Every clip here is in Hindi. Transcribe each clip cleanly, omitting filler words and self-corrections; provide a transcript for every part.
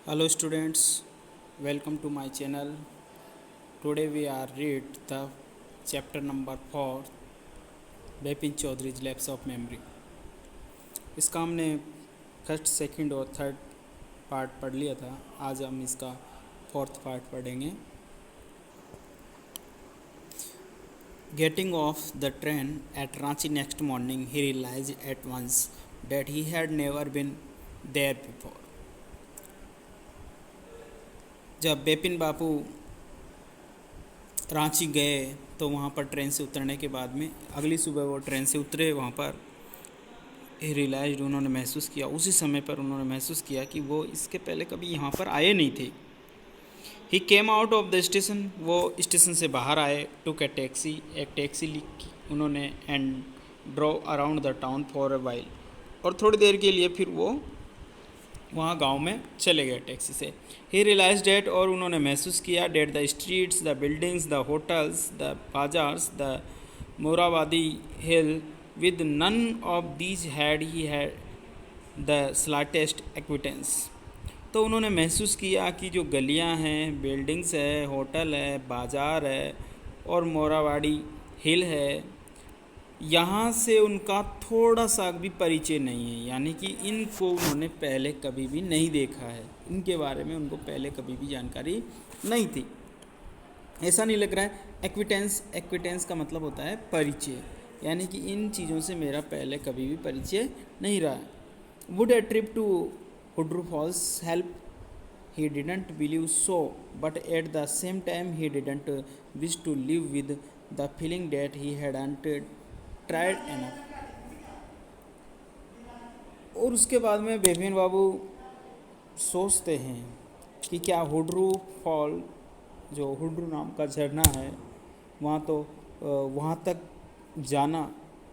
Hello students, welcome to my channel. Today we are read the chapter number 4 Bipin Chaudhary's Lapse of Memory. इसका हमने फर्स्ट, सेकंड और थर्ड पार्ट पढ़ लिया था. आज हम इसका फोर्थ पार्ट पढ़ेंगे. Getting off the train at Ranchi next morning, he realized at once that he had never been there before. जब बिपिन बापू रांची गए तो वहाँ पर ट्रेन से उतरने के बाद में अगली सुबह वो ट्रेन से उतरे. वहाँ पर रियलाइज उन्होंने महसूस किया, उसी समय पर उन्होंने महसूस किया कि वो इसके पहले कभी यहाँ पर आए नहीं थे. He came out of the station, वो स्टेशन से बाहर आए. टुक ए टैक्सी, एक टैक्सी ली उन्होंने. And drove around the town for a while, और थोड़ी देर के लिए फिर वो वहाँ गांव में चले गए टैक्सी से. ही रियलाइज डेट, और उन्होंने महसूस किया that the streets, the buildings, the hotels, the bazaars, the Morabadi hill, with none of these had he had the slightest acquaintance. तो उन्होंने महसूस किया कि जो गलियाँ हैं, बिल्डिंग्स है, होटल है, बाज़ार है और मोराबादी हिल है, यहाँ से उनका थोड़ा सा भी परिचय नहीं है. यानी कि इनको उन्होंने पहले कभी भी नहीं देखा है, इनके बारे में उनको पहले कभी भी जानकारी नहीं थी. ऐसा नहीं लग रहा है. एक्विटेंस का मतलब होता है परिचय, यानी कि इन चीज़ों से मेरा पहले कभी भी परिचय नहीं रहा है. Would a trip to Hundru Falls help? He didn't believe so, but at the same time he didn't wish to live with the feeling that he hadn't tried enough. और उसके बाद में बिपिन बाबू सोचते हैं कि क्या हुड्रू फॉल, जो हुड्रू नाम का झरना है, वहाँ तक जाना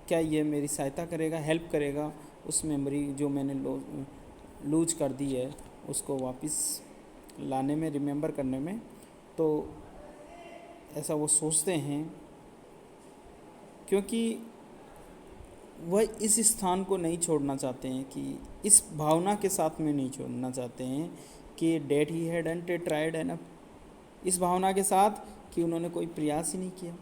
क्या ये मेरी सहायता करेगा, हेल्प करेगा उस मेमोरी जो मैंने लूज कर दी है उसको वापस लाने में, रिमेंबर करने में. तो ऐसा वो सोचते हैं क्योंकि वह इस स्थान को नहीं छोड़ना चाहते हैं, कि इस भावना के साथ में नहीं छोड़ना चाहते हैं कि डेट ही हैडंट ट्राइड एनफ. इस भावना के साथ कि उन्होंने कोई प्रयास ही नहीं किया,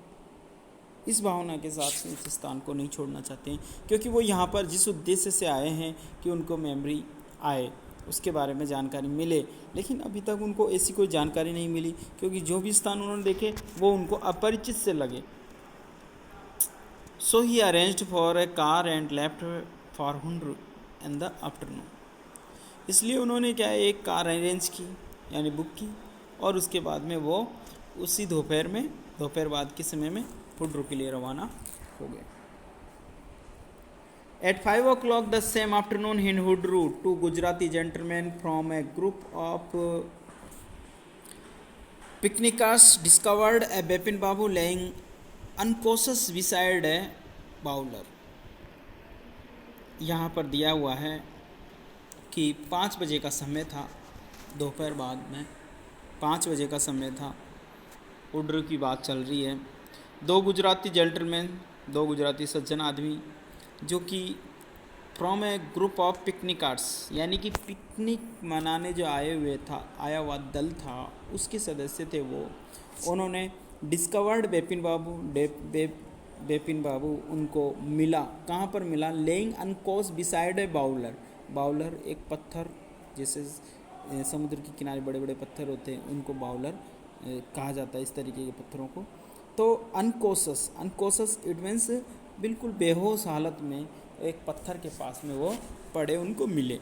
इस भावना के साथ इस स्थान को नहीं छोड़ना चाहते हैं. क्योंकि वो यहाँ पर जिस उद्देश्य से आए हैं कि उनको मेमोरी आए, उसके बारे में जानकारी मिले, लेकिन अभी तक उनको ऐसी कोई जानकारी नहीं मिली, क्योंकि जो भी स्थान उन्होंने देखे वो उनको अपरिचित से लगे. So he arranged for a car and left for Hudru in the afternoon. इसलिए उन्होंने क्या है, एक कार अरेंज की, यानी बुक की, और उसके बाद में वो उसी दोपहर बाद के समय में हुड्रू के लिए रवाना हो गए. At 5 o'clock the same afternoon in Hudru, two Gujarati gentlemen from a group of picnickers discovered a Bipin Babu laying unconscious beside a bowler. यहाँ पर दिया हुआ है कि 5 बजे का समय था, दोपहर बाद में 5 बजे का समय था. हुड्रू की बात चल रही है. दो गुजराती सज्जन आदमी, जो कि फ्रॉम ए ग्रुप ऑफ पिकनिकर्स, यानी कि पिकनिक मनाने जो आया हुआ दल था, उसके सदस्य थे वो. उन्होंने डिस्कवर्ड बिपिन बाबू उनको मिला. कहाँ पर मिला? लेइंग अनकोस बिसाइड ए बाउलर एक पत्थर, जैसे समुद्र के किनारे बड़े बड़े पत्थर होते हैं, उनको बाउलर कहा जाता है, इस तरीके के पत्थरों को. तो अनकोसस इट मीन्स बिल्कुल बेहोश हालत में एक पत्थर के पास में वो पड़े, उनको मिले.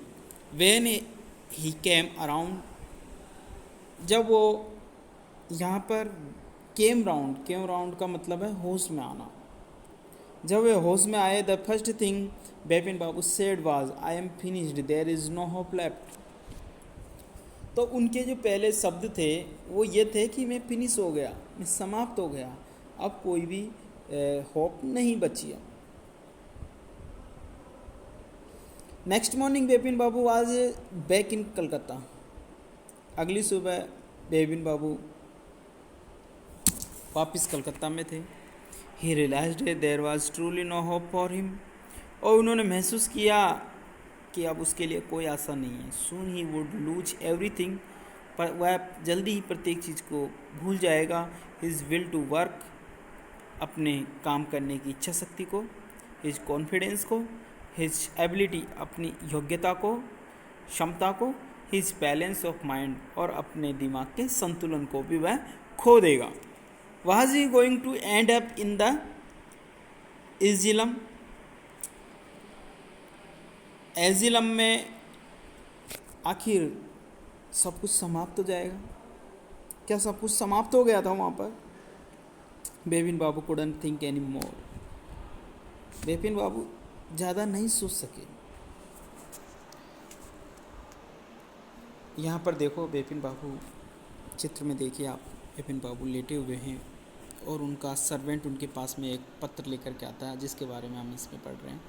व्हेन ही केम अराउंड, जब वो यहाँ पर केम राउंड का मतलब है होश में आना. जब वे होश में आए, the first thing Bipin Babu said was, I am finished, there is no hope left. तो उनके जो पहले शब्द थे वो ये थे कि मैं फिनिश हो गया, मैं समाप्त हो गया, अब कोई भी होप नहीं बची. नेक्स्ट मॉर्निंग बिपिन बाबू आज बैक इन कलकत्ता. अगली सुबह बिपिन बाबू वापस कलकत्ता में थे. He realised there was truly no hope for him, और उन्होंने महसूस किया कि अब उसके लिए कोई आशा नहीं है। सून ही वुड लूज एवरीथिंग, पर वह जल्दी ही प्रत्येक चीज़ को भूल जाएगा। हिज विल टू वर्क, अपने काम करने की इच्छा शक्ति को, हिज कॉन्फिडेंस को, हिज एबिलिटी, अपनी योग्यता को, क्षमता को, हिज बैलेंस ऑफ माइंड, और अपने दिमाग के संतुलन को भी वह खो देगा। Was he going to end up in the एजिलम? एजिलम में आखिर सब कुछ समाप्त हो जाएगा? क्या सब कुछ समाप्त हो गया था वहाँ पर? बेबिन बाबू couldn't think anymore. बेबिन बाबू ज़्यादा नहीं सोच सके। यहाँ पर देखो बेबिन बाबू, चित्र में देखिए आप, बेबिन बाबू लेटे हुए हैं और उनका सर्वेंट उनके पास में एक पत्र लेकर के आता है, जिसके बारे में हम इसमें पढ़ रहे हैं।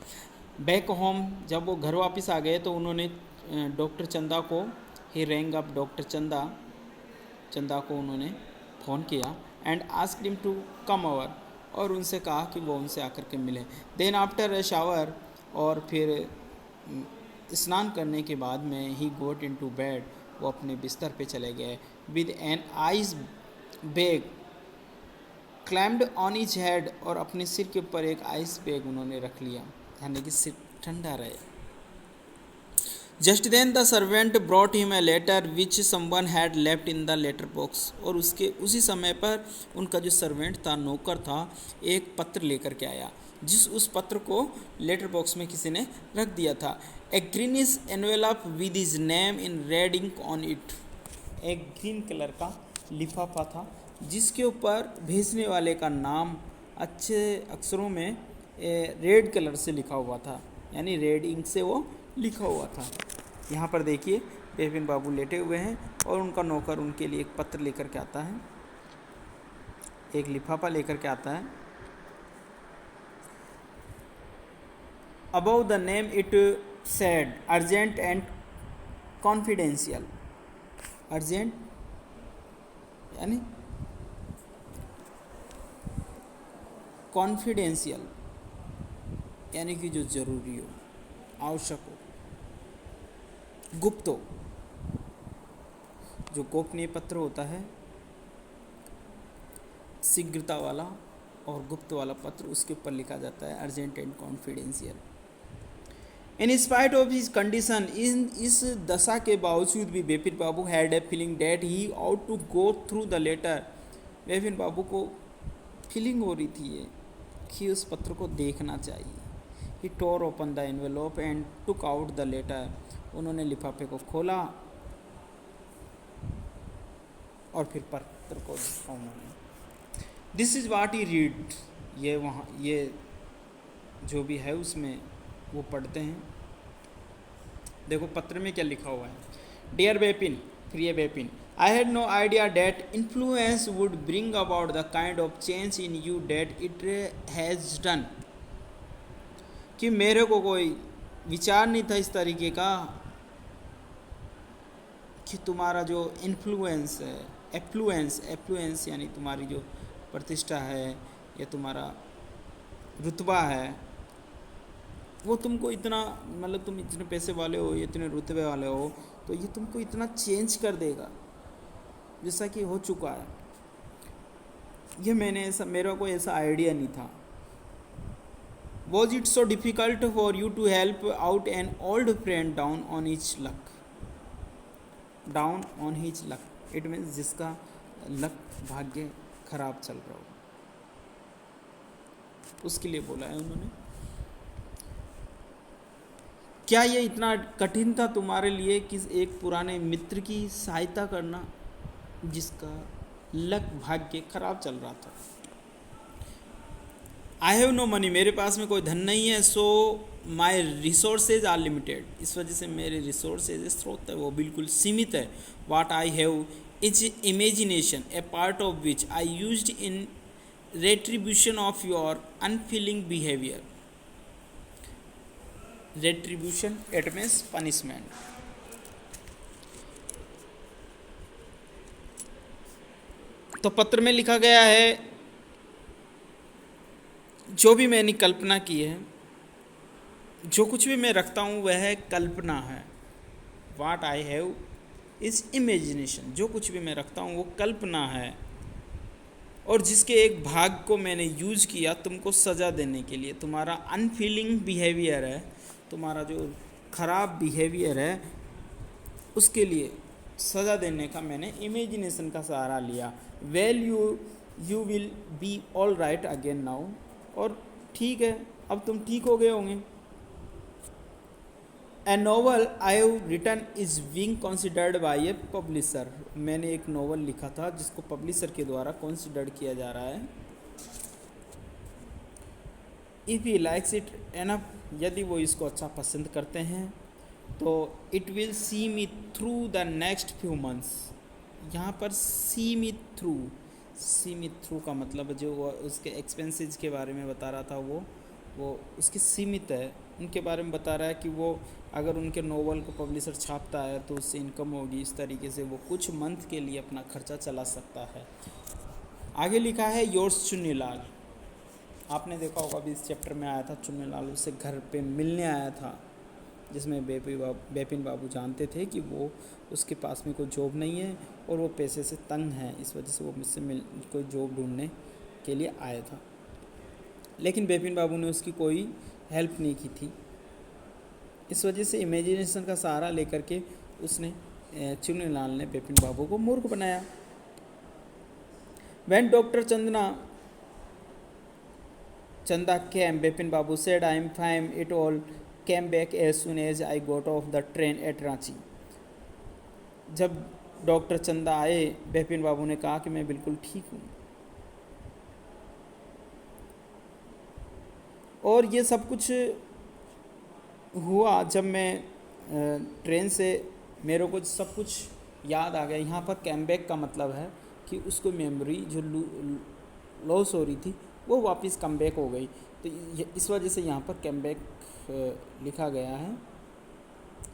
बैक होम, जब वो घर वापस आ गए तो उन्होंने डॉक्टर चंदा को, ही रैंग अप डॉक्टर चंदा को उन्होंने फ़ोन किया and asked him to come over, और उनसे कहा कि वो उनसे आकर के मिले। देन आफ्टर अ शावर, और फिर स्नान करने के बाद में ही गोट इनटू बेड, वो अपने बिस्तर पे चले गए। With an ice bag claimed on his head, और अपने सिर के ऊपर एक आइस बैग उन्होंने रख लिया, यानी कि सिर ठंडा रहे। Just then the servant brought him a letter which someone had left in the letter box, और उसके उसी समय पर उनका जो सर्वेंट था, नौकर था, एक पत्र लेकर के आया, उस पत्र को लेटर बॉक्स में किसी ने रख दिया था। A greenish envelope with his name in red ink on it, एक ग्रीन कलर का लिफाफा था जिसके ऊपर भेजने वाले का नाम अच्छे अक्षरों में रेड कलर से लिखा हुआ था, यानी रेड इंक से वो लिखा हुआ था। यहाँ पर देखिए बेबिन बाबू लेटे हुए हैं और उनका नौकर उनके लिए एक पत्र लेकर के आता है, एक लिफाफा लेकर के आता है। About the name it said urgent and confidential, urgent यानी कॉन्फिडेंशियल, यानी कि जो जरूरी हो, आवश्यक हो, गुप्त हो। जो गोपनीय पत्र होता है, शीघ्रता वाला और गुप्त वाला पत्र, उसके ऊपर लिखा जाता है urgent and confidential. In spite of his condition, इस दशा के बावजूद भी Bepin Babu had a feeling that he ought to go through the letter. Bepin Babu को फीलिंग हो रही थी ये कि उस पत्र को देखना चाहिए। He tore open the envelope and took out the letter, उन्होंने लिफाफे को खोला और फिर पत्र को देखा उन्होंने। This is what he read, ये वहाँ ये जो भी है उसमें वो पढ़ते हैं। देखो पत्र में क्या लिखा हुआ है। डियर बेपिन, प्रिय Bepin, I had no idea that influence would bring about the kind of change in you that it has done, कि मेरे को कोई विचार नहीं था इस तरीके का कि तुम्हारा जो इन्फ्लुएंस है, एफ्लुएंस यानी तुम्हारी जो प्रतिष्ठा है या तुम्हारा रुतबा है, वो तुमको इतना, मतलब तुम इतने पैसे वाले हो, इतने रुतबे वाले हो, तो ये तुमको इतना चेंज कर देगा जैसा कि हो चुका है। ये मेरा को ऐसा आइडिया नहीं था। Was it so difficult for you to help out an old friend down on his luck? Down on his luck, it means जिसका लक, भाग्य खराब चल रहा हो, उसके लिए बोला है उन्होंने। क्या ये इतना कठिन था तुम्हारे लिए कि एक पुराने मित्र की सहायता करना जिसका लक, भाग्य खराब चल रहा था। आई हैव नो मनी, मेरे पास में कोई धन नहीं है। सो माई रिसोर्सेज आर लिमिटेड, इस वजह से मेरे रिसोर्सेज, स्रोत है वो बिल्कुल सीमित है। What I have is imagination, a part of which I used in retribution of your unfeeling behaviour. Retribution it means punishment. तो पत्र में लिखा गया है, जो भी मैंने कल्पना की है जो कुछ भी मैं रखता हूँ वह कल्पना है। What I have is imagination. जो कुछ भी मैं रखता हूँ वो कल्पना है, और जिसके एक भाग को मैंने यूज किया तुमको सज़ा देने के लिए। तुम्हारा अनफीलिंग बिहेवियर है, तुम्हारा जो ख़राब बिहेवियर है, उसके लिए सज़ा देने का मैंने इमेजिनेशन का सहारा लिया। Well you will be all right again now. और ठीक है, अब तुम ठीक हो गए होंगे। A novel I have written is being considered by a publisher. मैंने एक नोवेल लिखा था जिसको पब्लिशर के द्वारा कंसिडर्ड किया जा रहा है। If he likes it enough, यदि वो इसको अच्छा पसंद करते हैं तो it will see me through the next few months. यहाँ पर सी मी थ्रू का मतलब जो वो उसके एक्सपेंसेस के बारे में बता रहा था, वो उसके सीमित है, उनके बारे में बता रहा है कि वो अगर उनके नोवेल को पब्लिशर छापता है तो उससे इनकम होगी। इस तरीके से वो कुछ मंथ के लिए अपना खर्चा चला सकता है। आगे लिखा है योर्स चुन्नीलाल। आपने देखा होगा अभी इस चैप्टर में आया था, चुन्नीलाल उससे घर पे मिलने आया था, जिसमें बेपिन बाबू जानते थे कि वो उसके पास में कोई जॉब नहीं है और वो पैसे से तंग है, इस वजह से वो मुझसे कोई जॉब ढूंढने के लिए आया था। लेकिन बेपिन बाबू ने उसकी कोई हेल्प नहीं की थी। इस वजह से इमेजिनेशन का सहारा लेकर के उसने चुन्नीलाल ने बेपिन बाबू को मूर्ख बनाया। When doctor Chanda came, Bepin Babu said, I am fine, it all came back as soon as I got off the train at Ranchi. जब डॉक्टर चंदा आए, बेपिन बाबू ने कहा कि मैं बिल्कुल ठीक हूँ। और ये सब कुछ हुआ जब मैं ट्रेन से, मेरे को सब कुछ याद आ गया। यहाँ पर कैम बैक का मतलब है कि उसको मेमोरी जो लॉस हो रही थी वो वापस कम बैक हो गई, तो इस वजह से यहाँ पर कैम बैक लिखा गया है।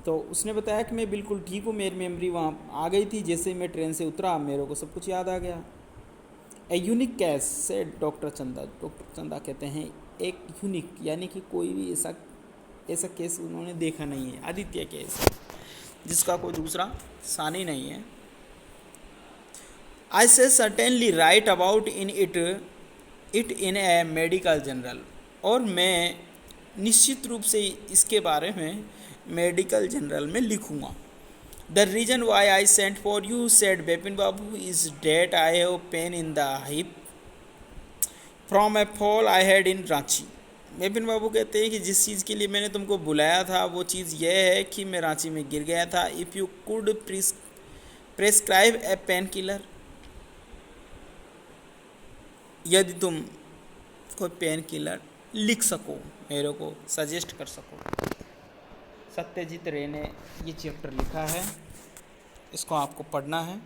तो उसने बताया कि मैं बिल्कुल ठीक हूँ, मेरी मेमोरी वहाँ आ गई थी, जैसे मैं ट्रेन से उतरा मेरे को सब कुछ याद आ गया। ए यूनिक केस से डॉक्टर चंदा कहते हैं एक यूनिक, यानी कि कोई भी ऐसा केस उन्होंने देखा नहीं है, आदित्य केस, जिसका कोई दूसरा सानी नहीं है। आई से certainly right about in it in A medical journal. और मैं निश्चित रूप से इसके बारे में मेडिकल जर्नल में लिखूँगा। The reason why I sent for you, said Bepin Babu, is that I have pain in the hip from a fall I had in Ranchi. Bepin Babu कहते हैं कि जिस चीज़ के लिए मैंने तुमको बुलाया था वो चीज़ यह है कि मैं रांची में गिर गया था। If you could prescribe A pain killer, यदि तुम कोई पेन किलर लिख सको, मेरे को सजेस्ट कर सको। सत्यजीत रे ने ये चैप्टर लिखा है, इसको आपको पढ़ना है।